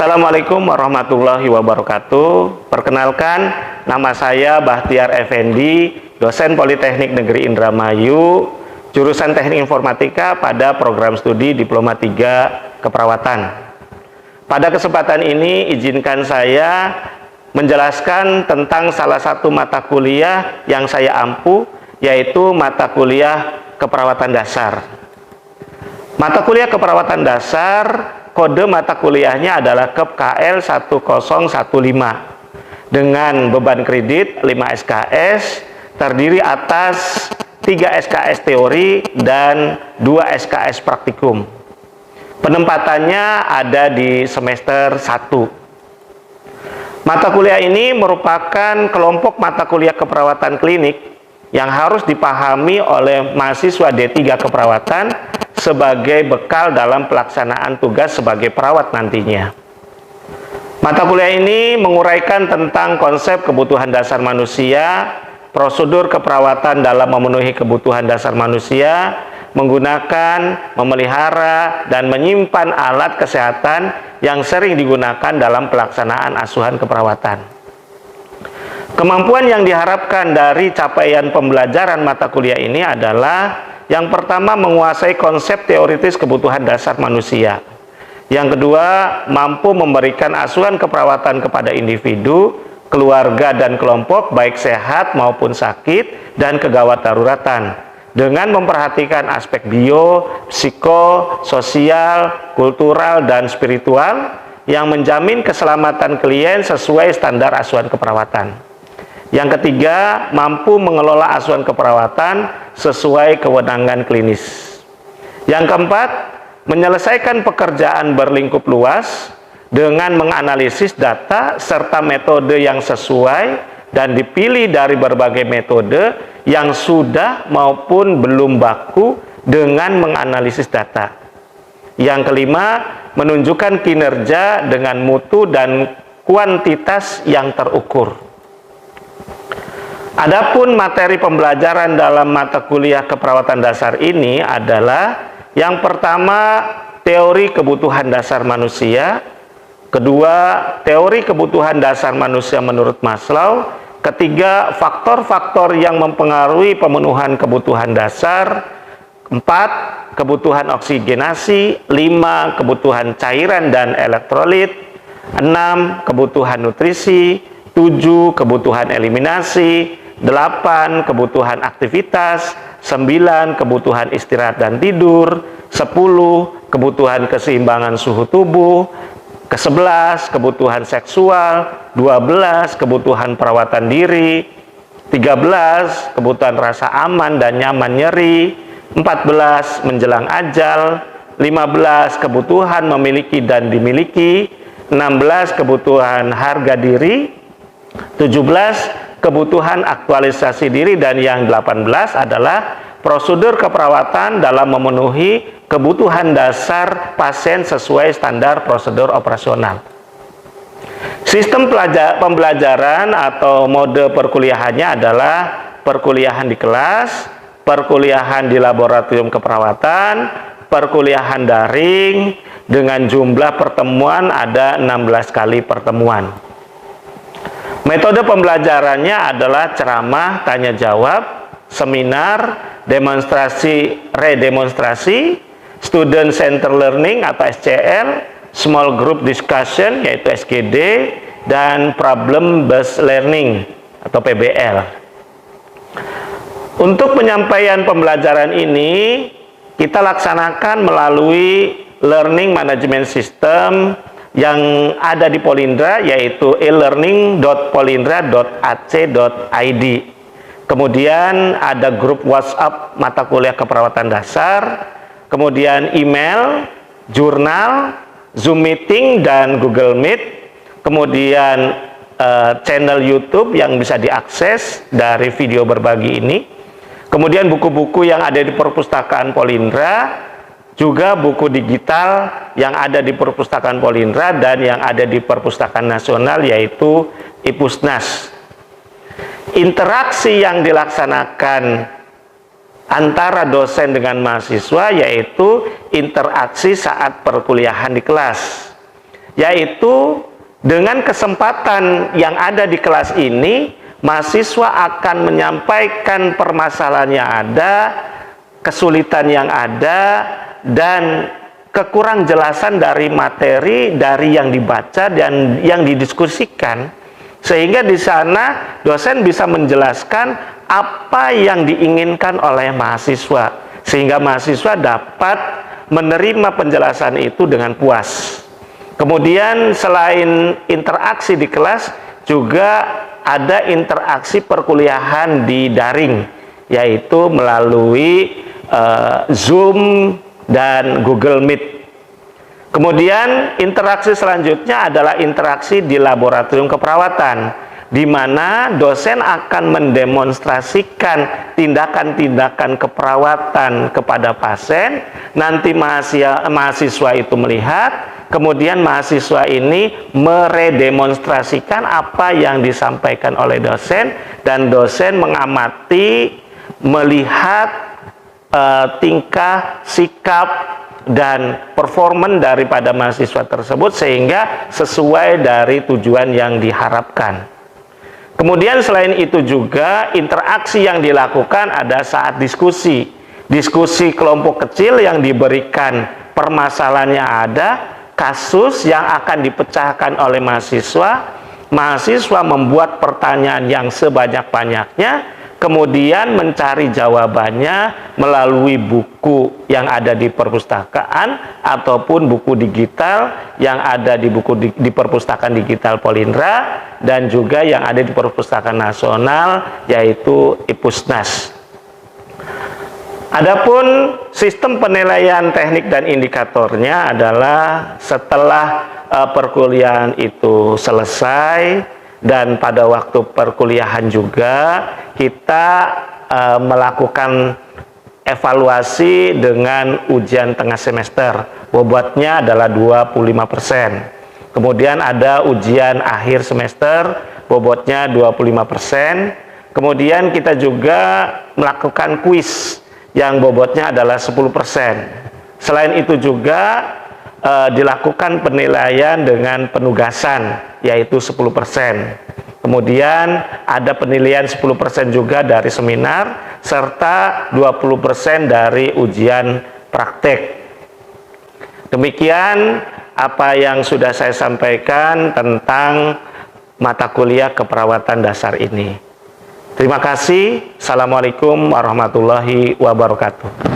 Assalamualaikum warahmatullahi wabarakatuh. Perkenalkan, nama saya Bahtiar Effendi, dosen Politeknik Negeri Indramayu, jurusan Teknik Informatika pada program studi Diploma 3 Keperawatan. Pada kesempatan ini, izinkan saya menjelaskan tentang salah satu mata kuliah yang saya ampu, yaitu mata kuliah Keperawatan Dasar. Mata kuliah Keperawatan Dasar, kode mata kuliahnya adalah KEP KL 1015 dengan beban kredit 5 SKS, terdiri atas 3 SKS teori dan 2 SKS praktikum. Penempatannya ada di semester 1. Mata kuliah ini merupakan kelompok mata kuliah keperawatan klinik yang harus dipahami oleh mahasiswa D3 keperawatan sebagai bekal dalam pelaksanaan tugas sebagai perawat nantinya. Mata kuliah ini menguraikan tentang konsep kebutuhan dasar manusia, prosedur keperawatan dalam memenuhi kebutuhan dasar manusia, menggunakan, memelihara, dan menyimpan alat kesehatan yang sering digunakan dalam pelaksanaan asuhan keperawatan. Kemampuan yang diharapkan dari capaian pembelajaran mata kuliah ini adalah yang pertama, menguasai konsep teoritis kebutuhan dasar manusia. Yang kedua, mampu memberikan asuhan keperawatan kepada individu, keluarga, dan kelompok baik sehat maupun sakit dan kegawat daruratan dengan memperhatikan aspek bio, psiko, sosial, kultural, dan spiritual yang menjamin keselamatan klien sesuai standar asuhan keperawatan. Yang ketiga, mampu mengelola asuhan keperawatan sesuai kewenangan klinis. Yang keempat, menyelesaikan pekerjaan berlingkup luas dengan menganalisis data serta metode yang sesuai dan dipilih dari berbagai metode yang sudah maupun belum baku dengan menganalisis data. Yang kelima, menunjukkan kinerja dengan mutu dan kuantitas yang terukur. Adapun materi pembelajaran dalam mata kuliah keperawatan dasar ini adalah yang pertama, teori kebutuhan dasar manusia, kedua, teori kebutuhan dasar manusia menurut Maslow, ketiga, faktor-faktor yang mempengaruhi pemenuhan kebutuhan dasar, 4, kebutuhan oksigenasi, 5, kebutuhan cairan dan elektrolit, 6, kebutuhan nutrisi, 7, kebutuhan eliminasi, 8, kebutuhan aktivitas, 9, kebutuhan istirahat dan tidur, 10, kebutuhan keseimbangan suhu tubuh, ke-11, kebutuhan seksual, 12, kebutuhan perawatan diri, 13, kebutuhan rasa aman dan nyaman nyeri, 14, menjelang ajal, 15, kebutuhan memiliki dan dimiliki, 16, kebutuhan harga diri, 17, kebutuhan aktualisasi diri, dan yang 18 adalah prosedur keperawatan dalam memenuhi kebutuhan dasar pasien sesuai standar prosedur operasional. Sistem pembelajaran atau mode perkuliahannya adalah perkuliahan di kelas, perkuliahan di laboratorium keperawatan, perkuliahan daring dengan jumlah pertemuan ada 16 kali pertemuan. Metode pembelajarannya adalah ceramah, tanya jawab, seminar, demonstrasi, redemonstrasi, student center learning atau SCL, small group discussion yaitu SGD, dan problem based learning atau PBL. Untuk penyampaian pembelajaran ini kita laksanakan melalui learning management system yang ada di Polindra, yaitu e-learning.polindra.ac.id. Kemudian ada grup WhatsApp mata kuliah keperawatan dasar, kemudian email, jurnal, Zoom meeting, dan Google Meet, kemudian channel YouTube yang bisa diakses dari video berbagi ini, kemudian buku-buku yang ada di perpustakaan Polindra, juga buku digital yang ada di perpustakaan Polindra dan yang ada di perpustakaan nasional yaitu IPUSNAS. Interaksi yang dilaksanakan antara dosen dengan mahasiswa yaitu interaksi saat perkuliahan di kelas. yaitu dengan kesempatan yang ada di kelas ini, mahasiswa akan menyampaikan permasalahan yang ada, kesulitan yang ada, dan kekurangjelasan dari materi dari yang dibaca dan yang didiskusikan, sehingga di sana dosen bisa menjelaskan apa yang diinginkan oleh mahasiswa, sehingga mahasiswa dapat menerima penjelasan itu dengan puas. Kemudian selain interaksi di kelas, juga ada interaksi perkuliahan di daring, yaitu melalui Zoom dan Google Meet. Kemudian interaksi selanjutnya adalah interaksi di laboratorium keperawatan, di mana dosen akan mendemonstrasikan tindakan-tindakan keperawatan kepada pasien. Nanti mahasiswa itu melihat, kemudian mahasiswa ini meredemonstrasikan apa yang disampaikan oleh dosen, dan dosen mengamati, melihat tingkah, sikap, dan performan daripada mahasiswa tersebut sehingga sesuai dari tujuan yang diharapkan. Kemudian selain itu juga interaksi yang dilakukan ada saat diskusi kelompok kecil yang diberikan permasalahannya ada, kasus yang akan dipecahkan oleh mahasiswa membuat pertanyaan yang sebanyak-banyaknya, kemudian mencari jawabannya melalui buku yang ada di perpustakaan ataupun buku digital yang ada di perpustakaan digital Polindra, dan juga yang ada di perpustakaan nasional yaitu Ipusnas. Adapun sistem penilaian teknik dan indikatornya adalah setelah perkuliahan itu selesai, dan pada waktu perkuliahan juga kita melakukan evaluasi dengan ujian tengah semester. Bobotnya adalah 25%. Kemudian ada ujian akhir semester, bobotnya 25%. Kemudian kita juga melakukan kuis yang bobotnya adalah 10%. Selain itu juga dilakukan penilaian dengan penugasan, yaitu 10%. Kemudian ada penilaian 10% juga dari seminar, serta 20% dari ujian praktek. Demikian apa yang sudah saya sampaikan tentang mata kuliah keperawatan dasar ini. Terima kasih. Assalamualaikum warahmatullahi wabarakatuh.